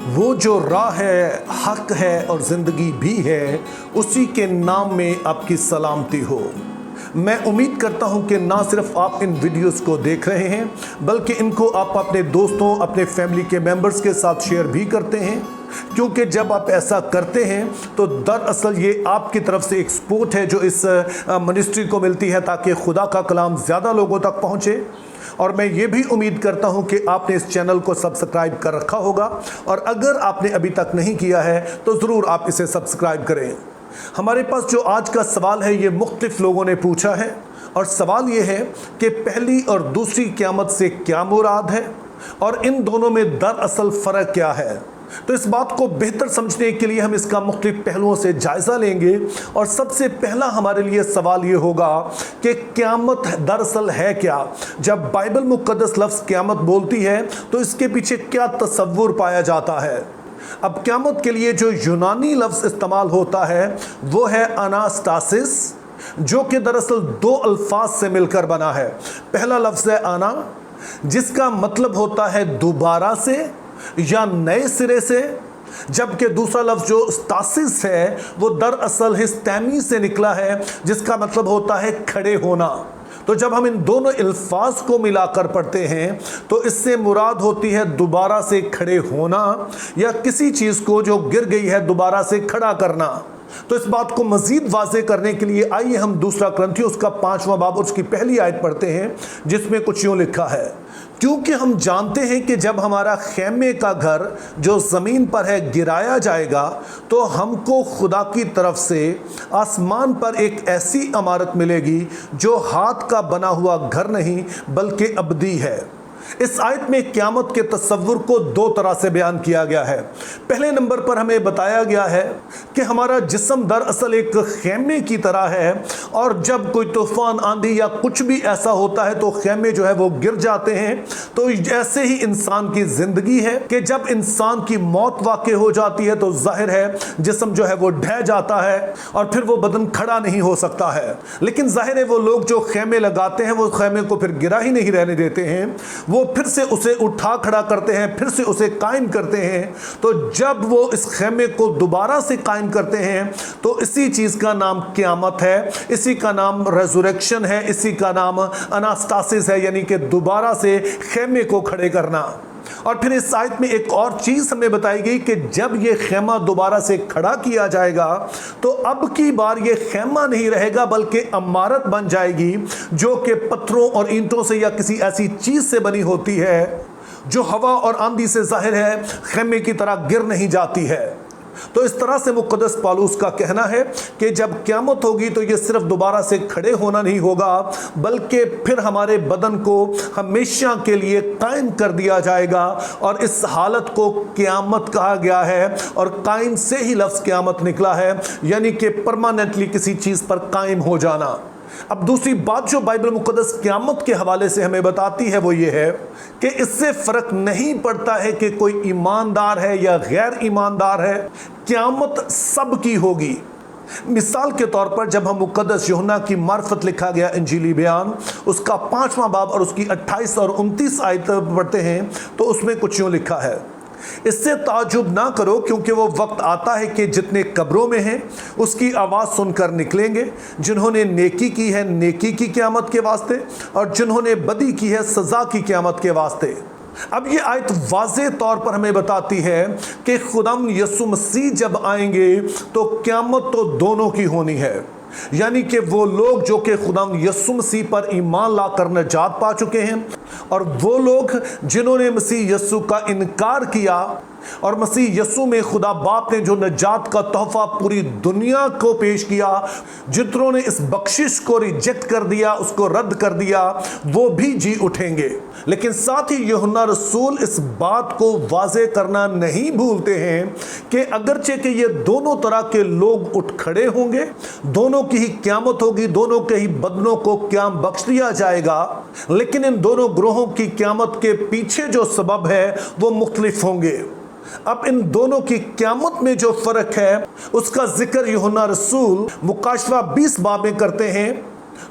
वो जो राह है, हक है और ज़िंदगी भी है, उसी के नाम में आपकी सलामती हो। मैं उम्मीद करता हूं कि ना सिर्फ आप इन वीडियोस को देख रहे हैं, बल्कि इनको आप अपने दोस्तों, अपने फैमिली के मेंबर्स के साथ शेयर भी करते हैं, क्योंकि जब आप ऐसा करते हैं तो दरअसल ये आपकी तरफ से एक सपोर्ट है जो इस मिनिस्ट्री को मिलती है, ताकि खुदा का कलाम ज़्यादा लोगों तक पहुँचे। और मैं ये भी उम्मीद करता हूं कि आपने इस चैनल को सब्सक्राइब कर रखा होगा, और अगर आपने अभी तक नहीं किया है तो ज़रूर आप इसे सब्सक्राइब करें। हमारे पास जो आज का सवाल है ये मुख्तलिफ लोगों ने पूछा है, और सवाल ये है कि पहली और दूसरी क़यामत से क्या मुराद है और इन दोनों में दरअसल फ़र्क क्या है। तो इस बात को बेहतर समझने के लिए हम इसका मुख्तलिफ पहलुओं से जायज़ा लेंगे। और सबसे पहला हमारे लिए सवाल ये होगा कि क़यामत दरअसल है क्या। जब बाइबल मुक़द्दस लफ्ज़ क़यामत बोलती है तो इसके पीछे क्या तसव्वुर पाया जाता है। अब क़यामत के लिए जो यूनानी लफ्ज़ इस्तेमाल होता है वो है अनास्टासिस, जो कि दरअसल दो अल्फाज से मिलकर बना है। पहला लफ्ज़ है आना, जिसका मतलब होता है दोबारा से या नए सिरे से, जबकि दूसरा लफ्ज़ जो स्टासिस है वो दरअसल हिस्टैमी से निकला है, जिसका मतलब होता है खड़े होना। तो जब हम इन दोनों अल्फाज को मिलाकर पढ़ते हैं तो इससे मुराद होती है दोबारा से खड़े होना, या किसी चीज़ को जो गिर गई है दोबारा से खड़ा करना। तो इस बात को मज़ीद वाज़े करने के लिए आइए हम दूसरा कुरिन्थियों उसका 5वां बाब उसकी पहली आयत पढ़ते हैं, जिसमें कुछ यूँ लिखा है, क्योंकि हम जानते हैं कि जब हमारा खेमे का घर जो ज़मीन पर है गिराया जाएगा तो हमको खुदा की तरफ से आसमान पर एक ऐसी इमारत मिलेगी जो हाथ का बना हुआ घर नहीं बल्कि अबदी है। इस आयत में क़यामत के तस्वुर को दो तरह से बयान किया गया है। पहले नंबर पर हमें बताया गया है कि हमारा जिस्म दरअसल एक खेमे की तरह है, और जब कोई तूफान, आंधी या कुछ भी ऐसा होता है तो खेमे जो है वो गिर जाते हैं। तो ऐसे ही इंसान की ज़िंदगी है कि जब इंसान की मौत वाक़ई हो जाती है तो जाहिर है जिस्म जो है वो ढह जाता है और फिर वो बदन खड़ा नहीं हो सकता है। लेकिन जाहिर है वो लोग जो खेमे लगाते हैं वो खेमे को फिर गिरा ही नहीं रहने देते हैं, वो फिर से उसे उठा खड़ा करते हैं, फिर से उसे कायम करते हैं। तो जब वो इस खेमे को दोबारा से कायम करते हैं तो इसी चीज़ का नाम क़यामत है, इसी का नाम रेज़ुरेक्शन है, इसी का नाम अनास्टासिस है, यानी कि दोबारा से खेमे को खड़े करना। और फिर इस आयत में एक और चीज़ हमें बताई गई कि जब ये खेमा दोबारा से खड़ा किया जाएगा तो अब की बार ये खेमा नहीं रहेगा बल्कि इमारत बन जाएगी, जो कि पत्थरों और ईंटों से या किसी ऐसी चीज़ से बनी होती है जो हवा और आंधी से जाहिर है खेमे की तरह गिर नहीं जाती है। तो इस तरह से मुक़द्दस पौलुस का कहना है कि जब क़यामत होगी तो ये सिर्फ दोबारा से खड़े होना नहीं होगा, बल्कि फिर हमारे बदन को हमेशा के लिए कायम कर दिया जाएगा। और इस हालत को क़यामत कहा गया है, और कायम से ही लफ्ज़ क़यामत निकला है, यानी कि परमानेंटली किसी चीज़ पर कायम हो जाना। अब दूसरी बात जो बाइबल मुक़द्दस क़यामत के हवाले से हमें बताती है वो ये है कि इससे फ़र्क नहीं पड़ता है कि कोई ईमानदार है या गैर ईमानदार है, क़यामत सब की होगी। मिसाल के तौर पर जब हम मुक़द्दस यूहन्ना की मार्फत लिखा गया इंजीली बयान उसका 5वां बाब और उसकी 28 और 29 आयत पढ़ते हैं तो उसमें कुछ यूँ लिखा है, इससे ताज्जुब ना करो क्योंकि वो वक्त आता है कि जितने कब्रों में हैं उसकी आवाज़ सुनकर निकलेंगे, जिन्होंने नेकी की है नेकी की क़यामत के वास्ते, और जिन्होंने बदी की है सज़ा की क़यामत के वास्ते। अब ये आयत वाज़े तौर पर हमें बताती है कि खुदाम यसु मसीह जब आएंगे तो क़यामत तो दोनों की होनी है, यानी कि वो लोग जो कि खुदाम यसु मसीह पर ईमान ला कर नजात पा चुके हैं, और वो लोग जिन्होंने मसीह यसु का इनकार किया और मसीह यसु में खुदा बाप ने जो नजात का तोहफा पूरी दुनिया को पेश किया, जितनों ने इस बख्शिश को रिजेक्ट कर दिया, उसको रद्द कर दिया, वो भी जी उठेंगे। लेकिन साथ ही यूहन्ना रसूल इस बात को वाज़े करना नहीं भूलते हैं कि अगरचे कि ये दोनों तरह के लोग उठ खड़े होंगे, दोनों की ही क़यामत होगी, दोनों के ही बदनों को क़याम बख्श दिया जाएगा, लेकिन इन दोनों ग्रोहों की क़यामत के पीछे जो सबब है वो मुख्तलिफ होंगे। अब इन दोनों की क़यामत में जो फ़र्क है उसका जिक्र यूहन्ना रसूल मुकाशवा 20 बाब में करते हैं,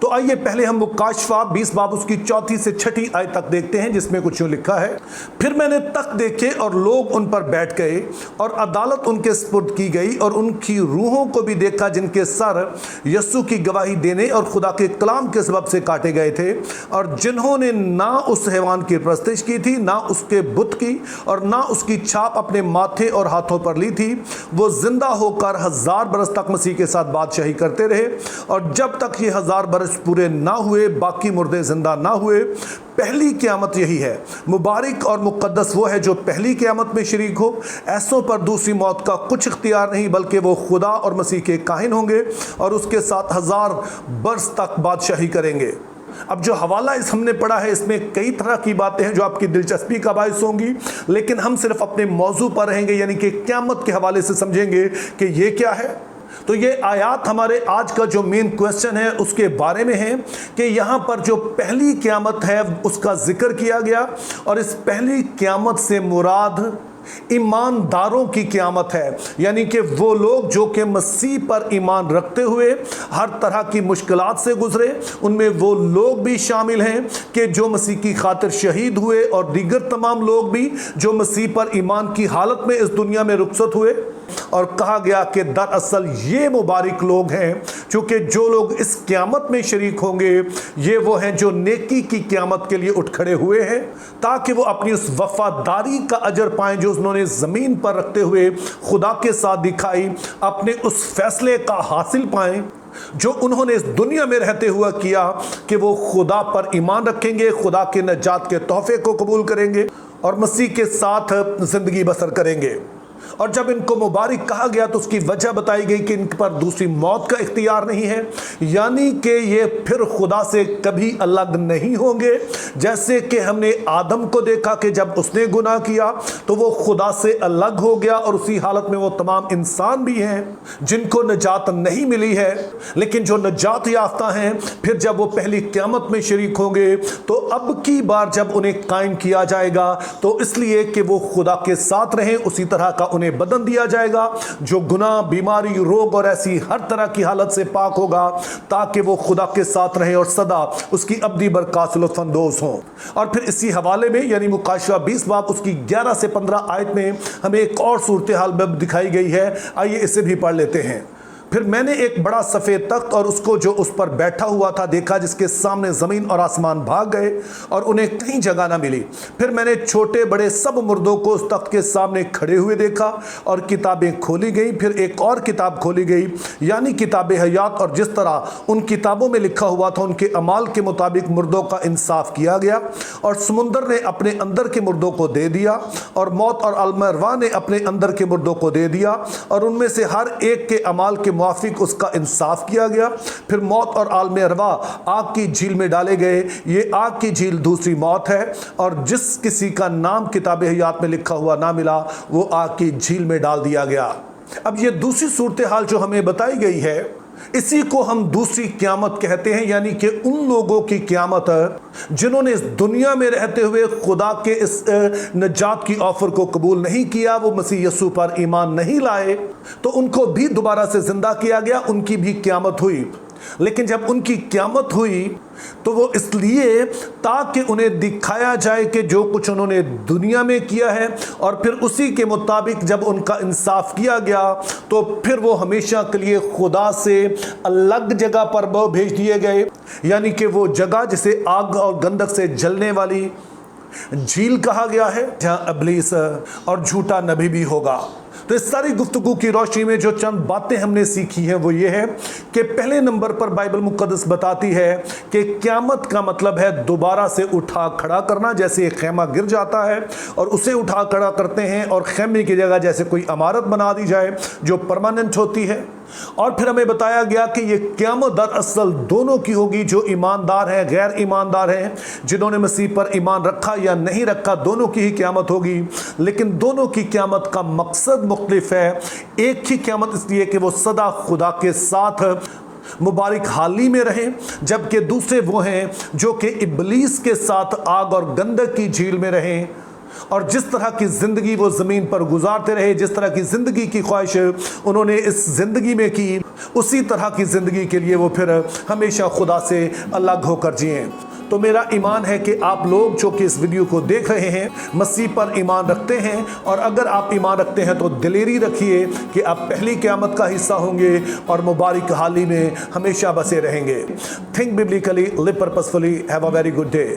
तो आइए पहले हम मुकाशफा 20 बाब उसकी 4 से 6 आयत तक देखते हैं, जिसमें कुछ यूं लिखा है। फिर मैंने तख्त देखे और लोग उन पर बैठ गए और अदालत उनके सुपुर्द की गई, और उनकी रूहों को भी देखा जिनके सर यस्सु की गवाही देने और खुदा के कलाम के सबब से काटे गए थे, और जिन्होंने ना उस हैवान की परस्तिश की थी, ना उसके बुत की, और ना उसकी छाप अपने माथे और हाथों पर ली थी। वो जिंदा होकर 1000 बरस तक मसीह के साथ बादशाही करते रहे, और जब तक ये 1000 बरस पूरे ना हुए बाकी मुर्दे जिंदा ना हुए। पहली क़यामत यही है। मुबारक और मुक़द्दस वो है जो पहली क़यामत में शरीक हो। ऐसों पर दूसरी मौत का कुछ इख्तियार नहीं, बल्कि वो खुदा और मसीह के काहिन होंगे और उसके साथ 1000 बरस तक बादशाही करेंगे। अब जो हवाला इस हमने पढ़ा है, इसमें कई तरह की बातें हैं जो आपकी दिलचस्पी का बायस होंगी, लेकिन हम सिर्फ अपने मौजू पर रहेंगे, यानी कि क़यामत के हवाले से समझेंगे कि ये क्या है। तो ये आयात हमारे आज का जो मेन क्वेश्चन है उसके बारे में है कि यहाँ पर जो पहली क़यामत है उसका जिक्र किया गया, और इस पहली क़यामत से मुराद ईमानदारों की क़यामत है, यानी कि वो लोग जो कि मसीह पर ईमान रखते हुए हर तरह की मुश्किलात से गुजरे। उनमें वो लोग भी शामिल हैं कि जो मसीह की खातिर शहीद हुए, और दीगर तमाम लोग भी जो मसीह पर ईमान की हालत में इस दुनिया में रुखसत हुए। और कहा गया कि दरअसल ये मुबारक लोग हैं, क्योंकि जो लोग इस क़यामत में शरीक होंगे ये वो हैं जो नेकी की क़यामत के लिए उठ खड़े हुए हैं, ताकि वो अपनी उस वफादारी का अजर पाएं जो उन्होंने ज़मीन पर रखते हुए खुदा के साथ दिखाई, अपने उस फैसले का हासिल पाएं जो उन्होंने इस दुनिया में रहते हुए किया कि वो खुदा पर ईमान रखेंगे, खुदा के नजात के तोहफे को कबूल करेंगे और मसीह के साथ ज़िंदगी बसर करेंगे। और जब इनको मुबारक कहा गया तो उसकी वजह बताई गई कि इन पर दूसरी मौत का इख्तियार नहीं है, यानी कि ये फिर खुदा से कभी अलग नहीं होंगे। जैसे कि हमने आदम को देखा कि जब उसने गुनाह किया तो वो खुदा से अलग हो गया, और उसी हालत में वो तमाम इंसान भी हैं जिनको नजात नहीं मिली है। लेकिन जो नजात याफ्ता हैं फिर जब वो पहली क़यामत में शरीक होंगे तो अब की बार जब उन्हें कायम किया जाएगा तो इसलिए कि वो खुदा के साथ रहें, उसी तरह का उन्हें बदन दिया जाएगा जो गुनाह, बीमारी, रोग और ऐसी हर तरह की हालत से पाक होगा, ताकि वो खुदा के साथ रहें और सदा उसकी अब्दी बरकत से लुत्फ़अंदोज़ हों। और फिर इसी हवाले में यानी मुकाशफा 20 बाब उसकी 11 से 15 आयत में हमें एक और सूरत हाल दिखाई गई है। आइए इसे भी पढ़ लेते हैं। फिर मैंने एक बड़ा सफ़ेद तख्त और उसको जो उस पर बैठा हुआ था देखा, जिसके सामने ज़मीन और आसमान भाग गए और उन्हें कहीं जगह ना मिली। फिर मैंने छोटे बड़े सब मुर्दों को उस तख्त के सामने खड़े हुए देखा, और किताबें खोली गई। फिर एक और किताब खोली गई, यानी किताब हयात, और जिस तरह उन किताबों में लिखा हुआ था उनके अमाल के मुताबिक मुर्दों का इंसाफ किया गया। और समुंदर ने अपने अंदर के मुर्दों को दे दिया, और मौत और अलमरवा ने अपने अंदर के मुर्दों को दे दिया, और उनमें से हर एक के अमाल के मुआफिक उसका इंसाफ किया गया। फिर मौत और आलम अरवा आग की झील में डाले गए। ये आग की झील दूसरी मौत है, और जिस किसी का नाम किताब हयात में लिखा हुआ ना मिला वो आग की झील में डाल दिया गया। अब ये दूसरी सूरत हाल जो हमें बताई गई है, इसी को हम दूसरी क़यामत कहते हैं, यानी कि उन लोगों की क़यामत जिन्होंने इस दुनिया में रहते हुए खुदा के इस नजात की ऑफर को कबूल नहीं किया, वो मसीह यस्सु पर ईमान नहीं लाए, तो उनको भी दोबारा से जिंदा किया गया, उनकी भी क़यामत हुई। लेकिन जब उनकी क़यामत हुई तो वो इसलिए ताकि उन्हें दिखाया जाए कि जो कुछ उन्होंने दुनिया में किया है, और फिर उसी के मुताबिक जब उनका इंसाफ किया गया तो फिर वो हमेशा के लिए खुदा से अलग जगह पर वो भेज दिए गए, यानी कि वो जगह जिसे आग और गंधक से जलने वाली झील कहा गया है, जहाँ इब्लीस और झूठा नबी भी होगा। तो इस सारी गुफ्तगू की रोशनी में जो चंद बातें हमने सीखी हैं वो ये है कि पहले नंबर पर बाइबल मुक़द्दस बताती है कि क़यामत का मतलब है दोबारा से उठा खड़ा करना। जैसे एक खैमा गिर जाता है और उसे उठा खड़ा करते हैं, और खैमे की जगह जैसे कोई इमारत बना दी जाए जो परमानेंट होती है। और फिर हमें बताया गया कि ये क़यामत दरअसल दोनों की होगी, जो ईमानदार हैं, गैर ईमानदार हैं, जिन्होंने मसीह पर ईमान रखा या नहीं रखा, दोनों की ही क़यामत होगी। लेकिन दोनों की क़यामत का मकसद मुख्तलिफ है। एक ही क़यामत इसलिए कि वो सदा खुदा के साथ मुबारक हाली में रहें, जबकि दूसरे वो हैं जो कि इब्लीस के साथ आग और गंधक की झील में रहें। اور جس طرح کی زندگی وہ زمین پر گزارتے رہے, جس طرح کی زندگی کی خواہش انہوں نے اس زندگی میں کی, اسی طرح کی زندگی کے لیے وہ پھر ہمیشہ خدا سے الگ ہو کر جئیں. تو میرا ایمان ہے کہ آپ لوگ جو کہ اس ویڈیو کو دیکھ رہے ہیں مسیح پر ایمان رکھتے ہیں, اور اگر آپ ایمان رکھتے ہیں تو دلیری رکھیے کہ آپ پہلی قیامت کا حصہ ہوں گے اور مبارک حالی میں ہمیشہ بسے رہیں گے. Think biblically, live purposefully, have a very good day.